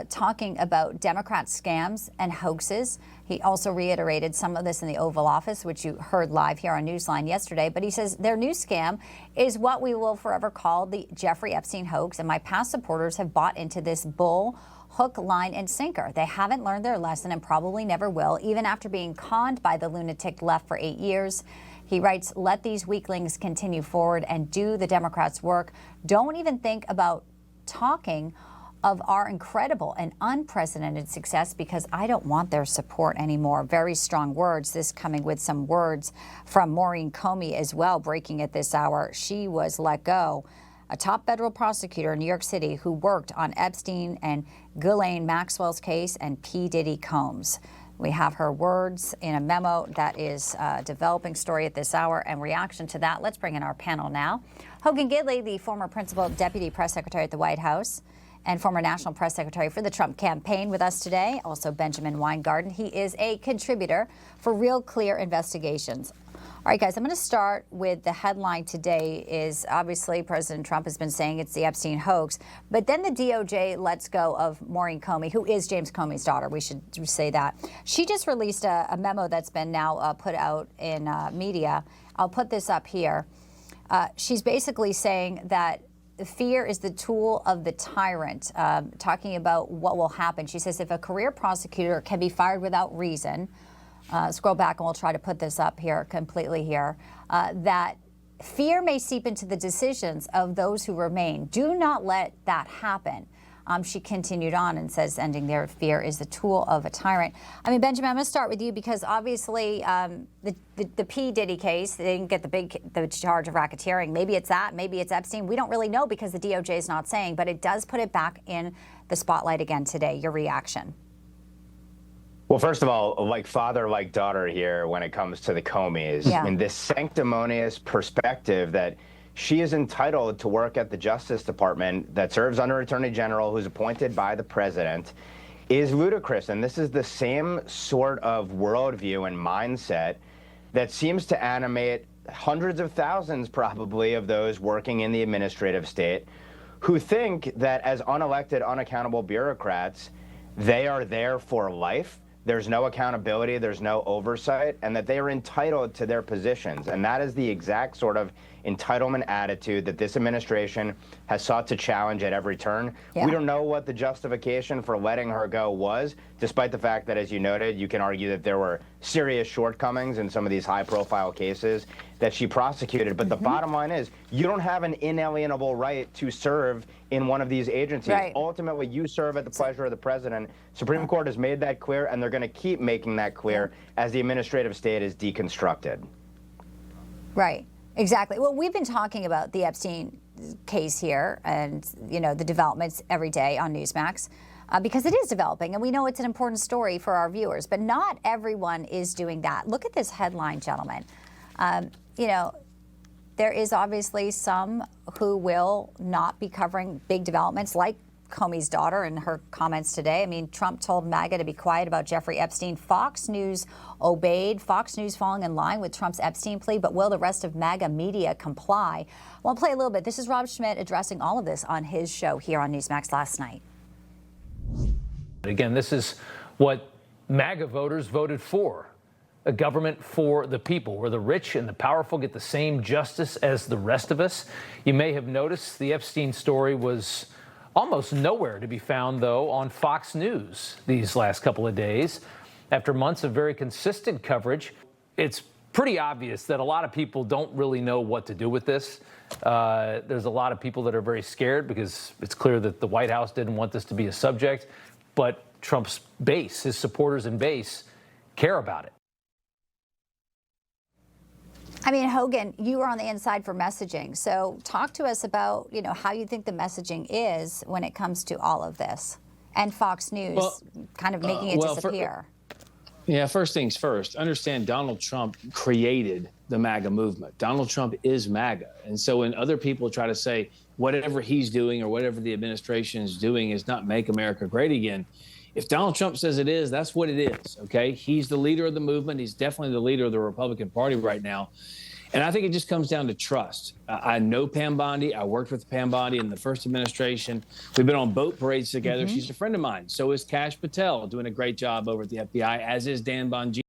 talking about Democrat scams and hoaxes. He also reiterated some of this in the Oval Office, which you heard live here on Newsline yesterday. But he says their new scam is what we will forever call the Jeffrey Epstein hoax. And my past supporters have bought into this bull, hook, line, and sinker. They haven't learned their lesson and probably never will, even after being conned by the lunatic left for 8 years. He writes, let these weaklings continue forward and do the Democrats' work. Don't even think about talking of our incredible and unprecedented success because I don't want their support anymore. Very strong words. This coming with some words from Maureen Comey as well, breaking at this hour. She was let go. A top federal prosecutor in New York City who worked on Epstein and Ghislaine Maxwell's case and P. Diddy Combs. We have her words in a memo that is a developing story at this hour. And reaction to that, let's bring in our panel now. Hogan Gidley, the former principal deputy press secretary at the White House and former national press secretary for the Trump campaign, with us today. Also Benjamin Weingarten. He is a contributor for Real Clear Investigations. All right, guys, I'm going to start with the headline today is obviously President Trump has been saying it's the Epstein hoax, but then the DOJ lets go of Maureen Comey, who is James Comey's daughter. We should say that. She just released a memo that's been now put out in media. I'll put this up here. She's basically saying that fear is the tool of the tyrant, talking about what will happen. She says if a career prosecutor can be fired without reason, scroll back and we'll try to put this up here completely here, that fear may seep into the decisions of those who remain. Do not let that happen. She continued on and says, ending there, fear is the tool of a tyrant. I mean, Benjamin, I'm going to start with you because obviously the P. Diddy case, they didn't get the charge of racketeering. Maybe it's that, maybe it's Epstein. We don't really know because the DOJ is not saying, but it does put it back in the spotlight again today. Your reaction? Well, first of all, like father, like daughter here when it comes to the Comeys, Yeah. and this sanctimonious perspective that she is entitled to work at the Justice Department that serves under Attorney General who's appointed by the president is ludicrous. And this is the same sort of worldview and mindset that seems to animate hundreds of thousands probably of those working in the administrative state who think that as unelected, unaccountable bureaucrats, they are there for life. There's no accountability, there's no oversight, and that they are entitled to their positions. And that is the exact sort of entitlement attitude that this administration has sought to challenge at every turn. Yeah. We don't know what the justification for letting her go was, despite the fact that, as you noted, you can argue that there were serious shortcomings in some of these high-profile cases that she prosecuted. But the bottom line is, you don't have an inalienable right to serve in one of these agencies. Right. Ultimately, you serve at the pleasure of the president. Supreme Court has made that clear, and they're going to keep making that clear as the administrative state is deconstructed. Right. Exactly. Well, we've been talking about the Epstein case here and, you know, the developments every day on Newsmax because it is developing and we know it's an important story for our viewers, but not everyone is doing that. Look at this headline, gentlemen. You know, there is obviously some who will not be covering big developments like Comey's daughter and her comments today. I mean, Trump told MAGA to be quiet about Jeffrey Epstein. Fox News obeyed. Fox News falling in line with Trump's Epstein plea, but will the rest of MAGA media comply? Well, I'll play a little bit. This is Rob Schmidt addressing all of this on his show here on Newsmax last night. Again, this is what MAGA voters voted for. A government for the people, where the rich and the powerful get the same justice as the rest of us. You may have noticed the Epstein story was almost nowhere to be found, though, on Fox News these last couple of days. After months of very consistent coverage, it's pretty obvious that a lot of people don't really know what to do with this. There's a lot of people that are very scared because it's clear that the White House didn't want this to be a subject, but Trump's base, his supporters and base, care about it. I mean, Hogan, you were on the inside for messaging. So talk to us about, you know, how you think the messaging is when it comes to all of this and Fox News kind of making it disappear. First things first, understand Donald Trump created the MAGA movement. Donald Trump is MAGA. And so when other people try to say whatever he's doing or whatever the administration is doing is not make America great again, if Donald Trump says it is, that's what it is, okay? He's the leader of the movement. He's definitely the leader of the Republican Party right now. And I think it just comes down to trust. I know Pam Bondi. I worked with Pam Bondi in the first administration. We've been on boat parades together. She's a friend of mine. So is Kash Patel, doing a great job over at the FBI, as is Dan Bongino.